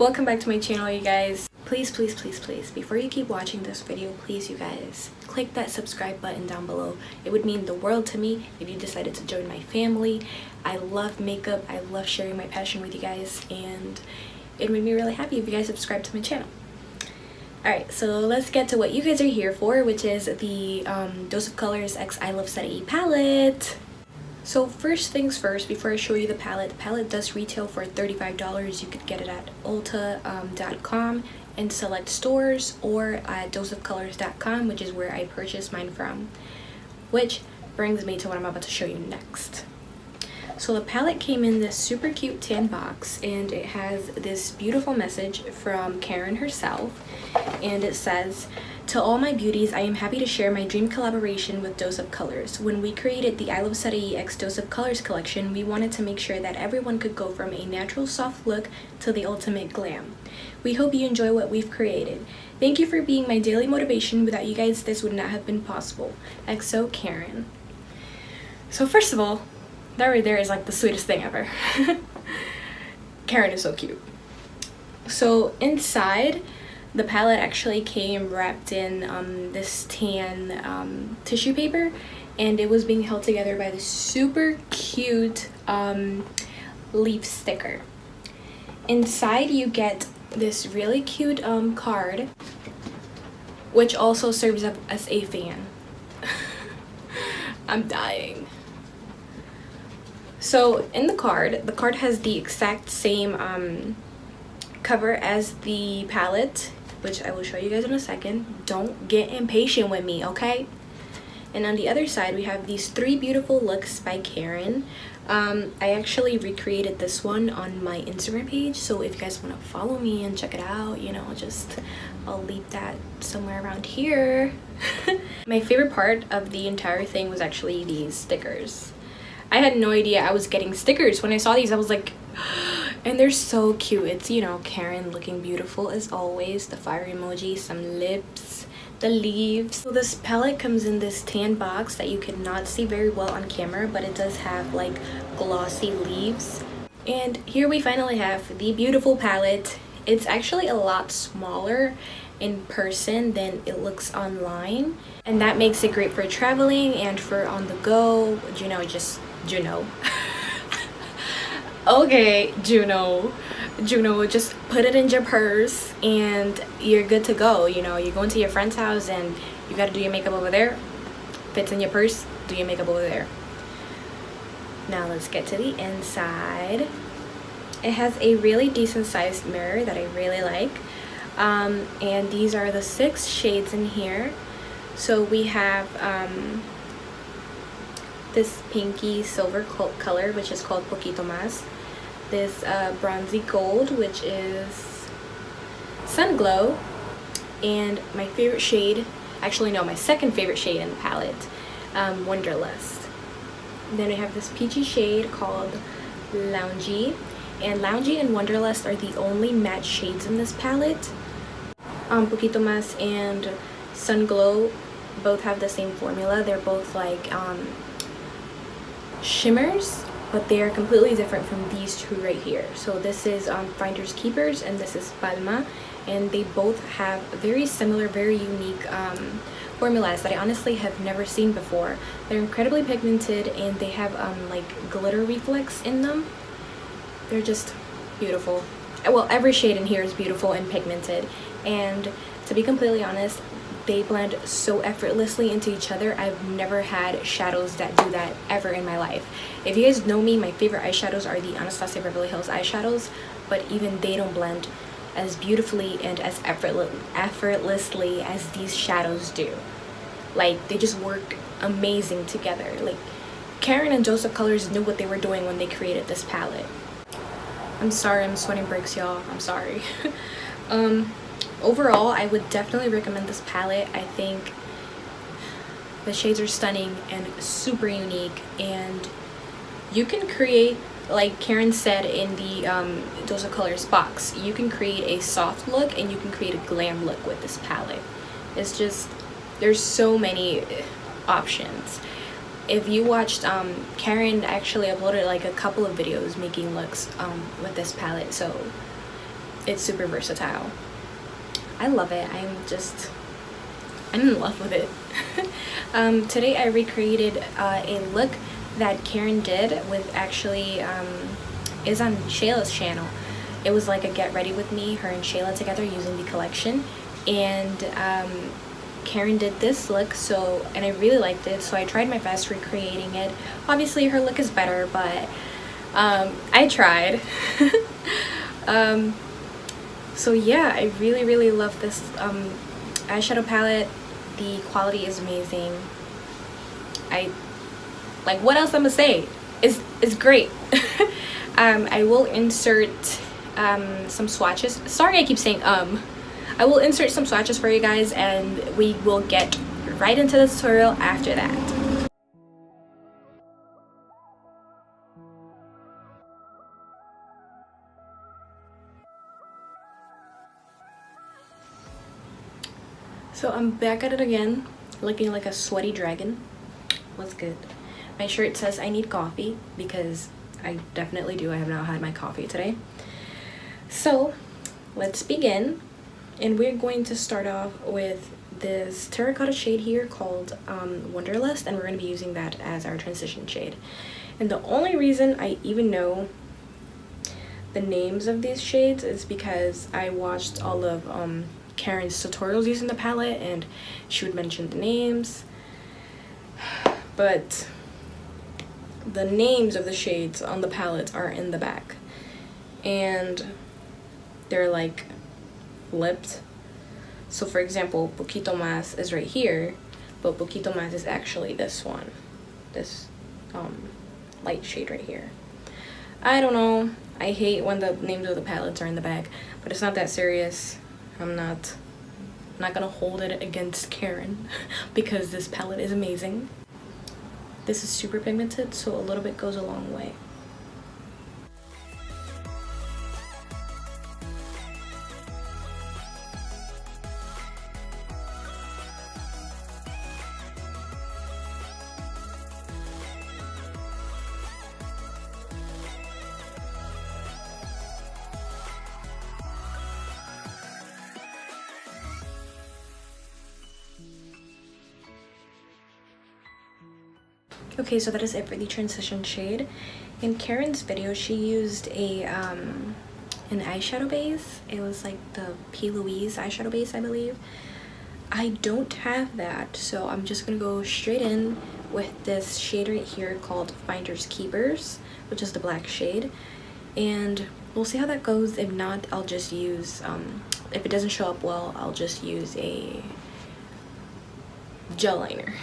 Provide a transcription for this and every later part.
Welcome back to my channel, you guys. Please, before you keep watching this video, please, you guys, click that subscribe button down below. It would mean the world to me if you decided to join my family. I love makeup. I love sharing my passion with you guys, and it would make me really happy if you guys subscribe to my channel. Alright, so let's get to what you guys are here for, which is the Dose of Colors x Iluvsarahii palette. So first things first, before I show you the palette does retail for $35. You could get it at ulta.com in select stores, or at doseofcolors.com, which is where I purchased mine from. Which brings me to what I'm about to show you next. So the palette came in this super cute tan box, and it has this beautiful message from Karen herself, and it says, "To all my beauties, I am happy to share my dream collaboration with Dose of Colors. When we created the Iluvsarahii x Dose of Colors collection, we wanted to make sure that everyone could go from a natural soft look to the ultimate glam. We hope you enjoy what we've created. Thank you for being my daily motivation. Without you guys, this would not have been possible. XO Karen." So first of all, that right there is like the sweetest thing ever. Karen is so cute. So inside, the palette actually came wrapped in this tan tissue paper, and it was being held together by this super cute leaf sticker. Inside you get this really cute card, which also serves up as a fan. I'm dying. So in the card has the exact same cover as the palette, which I will show you guys in a second. Don't get impatient with me, okay? And on the other side, we have these 3 beautiful looks by Karen. I actually recreated this one on my Instagram page, so if you guys want to follow me and check it out, you know, I'll leave that somewhere around here. My favorite part of the entire thing was actually these stickers. I had no idea I was getting stickers. When I saw these, I was like, and they're so cute. It's, you know, Karen looking beautiful as always. The fire emoji, some lips, the leaves. So this palette comes in this tan box that you cannot see very well on camera, but it does have like glossy leaves. And here we finally have the beautiful palette. It's actually a lot smaller in person than it looks online, and that makes it great for traveling and for on the go, you know, Juno. Okay, Juno, just put it in your purse and you're good to go. You know, you go into your friend's house and you gotta do your makeup over there. Fits in your purse, do your makeup over there. Now let's get to the inside. It has a really decent sized mirror that I really like. And these are the 6 shades in here. So we have this pinky silver color, which is called Poquito Más. This bronzy gold, which is Sun Glow. And my favorite shade, actually no, my second favorite shade in the palette, Wanderlust. Then we have this peachy shade called Loungy. And Loungy and Wanderlust are the only matte shades in this palette. Poquito Más and Sun Glow both have the same formula. They're both like shimmers, but they are completely different from these 2 right here. So this is Finders Keepers, and this is Palma, and they both have very similar, very unique formulas that I honestly have never seen before. They're incredibly pigmented, and they have like glitter reflex in them. They're just beautiful. Well, every shade in here is beautiful and pigmented, and to be completely honest, they blend so effortlessly into each other. I've never had shadows that do that ever in my life. If you guys know me, my favorite eyeshadows are the Anastasia Beverly Hills eyeshadows, but even they don't blend as beautifully and as effortlessly as these shadows do. Like, they just work amazing together. Like, Karen and Dose of Colors knew what they were doing when they created this palette. I'm sorry, I'm sweating bricks, y'all. I'm sorry. Overall, I would definitely recommend this palette. I think the shades are stunning and super unique, and you can create, like Karen said in the Dose of Colors box, you can create a soft look and you can create a glam look with this palette. It's just, there's so many options. If you watched, Karen actually uploaded like a couple of videos making looks with this palette, so it's super versatile. I love it. I'm in love with it. Today I recreated a look that Karen did with actually is on Shayla's channel. It was like a get ready with me, her and Shayla together using the collection, and Karen did this look, so, and I really liked it, so I tried my best recreating it. Obviously her look is better, but I tried. So yeah, I really love this eyeshadow palette. The quality is amazing. What else I'm gonna say? It's great. I will insert some swatches. Sorry I keep saying I will insert some swatches for you guys, and we will get right into the tutorial after that. So I'm back at it again, looking like a sweaty dragon. What's good? My shirt says I need coffee, because I definitely do. I have not had my coffee today. So let's begin, and we're going to start off with this terracotta shade here called Wonderlust, and we're going to be using that as our transition shade. And the only reason I even know the names of these shades is because I watched all of Karen's tutorials using the palette, and she would mention the names, but the names of the shades on the palettes are in the back, and they're like flipped. So for example, Poquito Más is right here, but Poquito Más is actually this one, this light shade right here. I don't know, I hate when the names of the palettes are in the back, but it's not that serious. I'm not gonna hold it against Karen because this palette is amazing. This is super pigmented, so a little bit goes a long way. Okay, so that is it for the transition shade. In Karen's video, she used a an eyeshadow base. It was like the P. Louise eyeshadow base, I believe. I don't have that, so I'm just gonna go straight in with this shade right here called Finders Keepers, which is the black shade, and we'll see how that goes. If not, I'll just use if it doesn't show up well, I'll just use a gel liner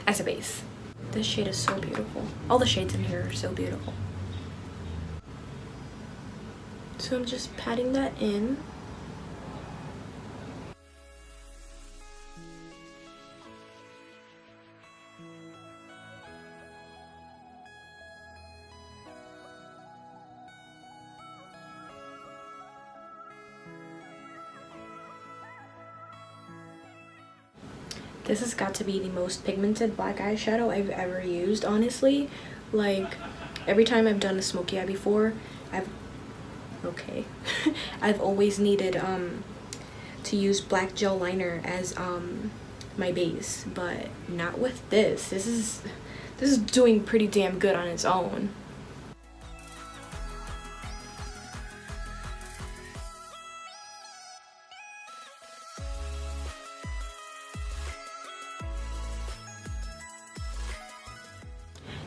as a base. This shade is so beautiful. All the shades in here are so beautiful. So I'm just patting that in. This has got to be the most pigmented black eyeshadow I've ever used, honestly. Like, every time I've done a Smokey eye before, I've always needed to use black gel liner as my base, but not with this. This is doing pretty damn good on its own.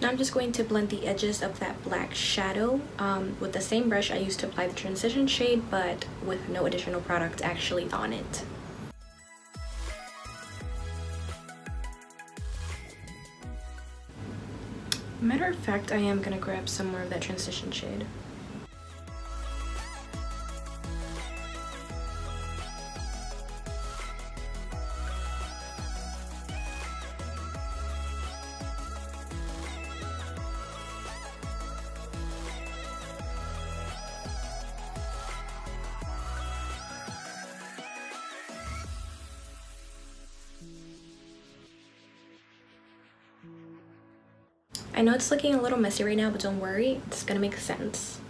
Now I'm just going to blend the edges of that black shadow with the same brush I used to apply the transition shade, but with no additional product actually on it. Matter of fact, I am gonna grab some more of that transition shade. I know it's looking a little messy right now, but don't worry, it's gonna make sense.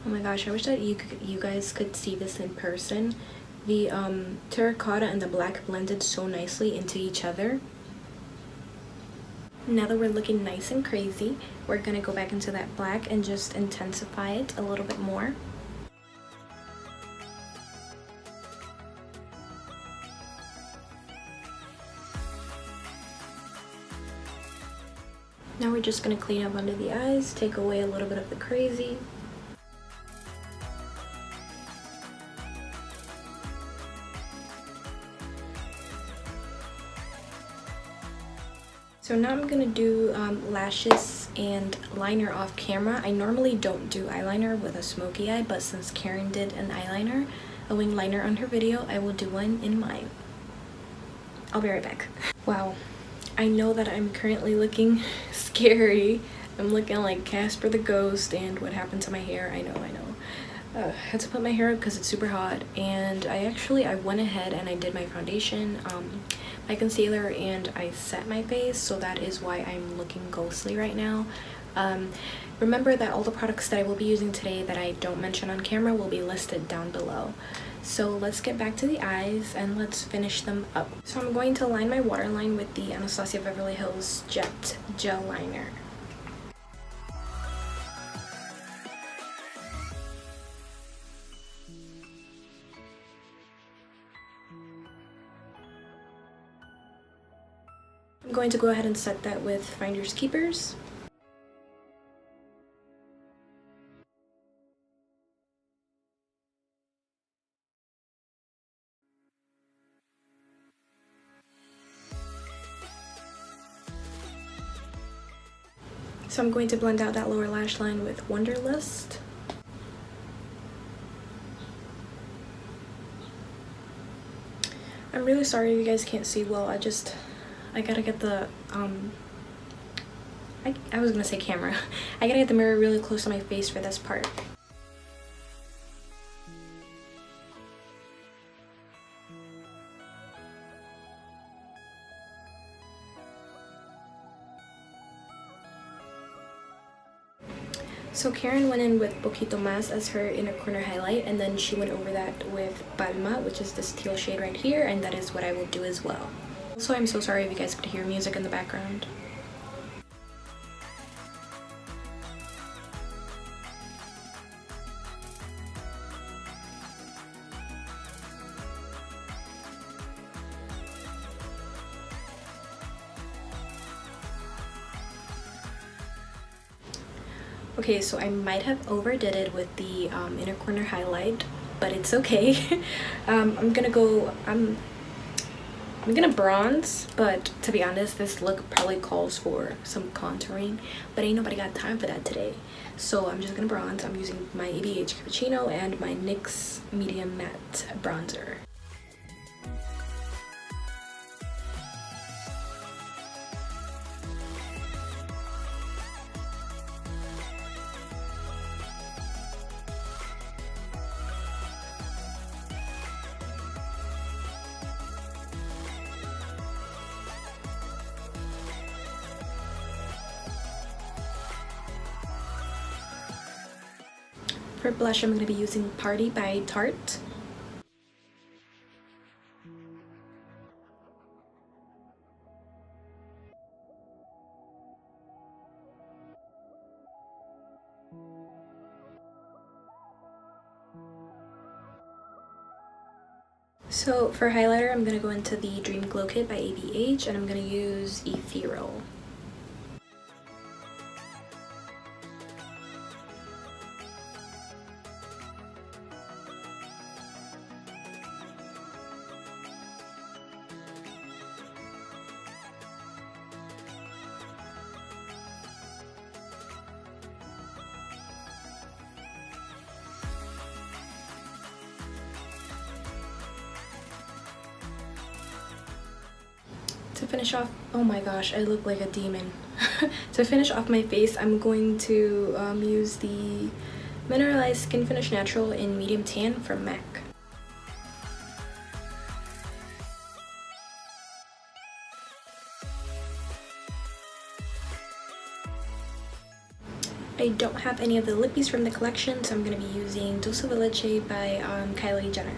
Oh my gosh, I wish that you guys could see this in person. The terracotta and the black blended so nicely into each other. Now that we're looking nice and crazy, we're gonna go back into that black and just intensify it a little bit more. Now we're just gonna clean up under the eyes, take away a little bit of the crazy. So now I'm gonna do lashes and liner off camera. I normally don't do eyeliner with a smoky eye, but since Karen did an eyeliner, a wing liner on her video, I will do one in mine. I'll be right back. Wow, I know that I'm currently looking scary. I'm looking like Casper the Ghost and what happened to my hair. I know. I had to put my hair up because it's super hot, and I went ahead and I did my foundation, my concealer, and I set my face, so that is why I'm looking ghostly right now. Remember that all the products that I will be using today that I don't mention on camera will be listed down below. So let's get back to the eyes and let's finish them up. So I'm going to line my waterline with the Anastasia Beverly Hills Jet Gel Liner. I'm going to go ahead and set that with Finders Keepers. So I'm going to blend out that lower lash line with Wonderlust. I'm really sorry you guys can't see well. I gotta get the I was gonna say camera. I gotta get the mirror really close to my face for this part. So Karen went in with Poquito Más as her inner corner highlight, and then she went over that with Palma, which is this teal shade right here, and that is what I will do as well. Also, I'm so sorry if you guys could hear music in the background. Okay, so I might have overdid it with the inner corner highlight, but it's okay. I'm gonna bronze, but to be honest, this look probably calls for some contouring, but ain't nobody got time for that today. So I'm just gonna bronze. I'm using my Ebates Cappuccino and my NYX Medium Matte Bronzer. For blush, I'm going to be using Paaarty by Tarte. So for highlighter, I'm going to go into the Dream Glow Kit by ABH, and I'm going to use Ethereal. To finish off, oh my gosh, I look like a demon. To finish off my face, I'm going to use the Mineralized Skin Finish Natural in Medium Tan from MAC. I don't have any of the lippies from the collection, so I'm going to be using Dulce de Leche by Kylie Jenner.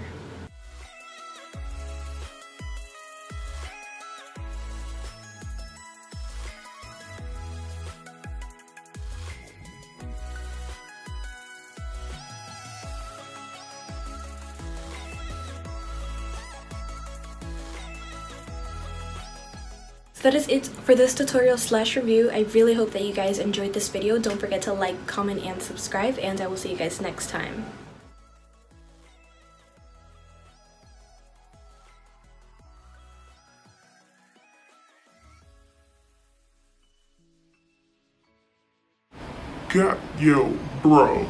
So that is it for this tutorial slash review. I really hope that you guys enjoyed this video. Don't forget to like, comment, and subscribe, and I will see you guys next time. Got yo, bro.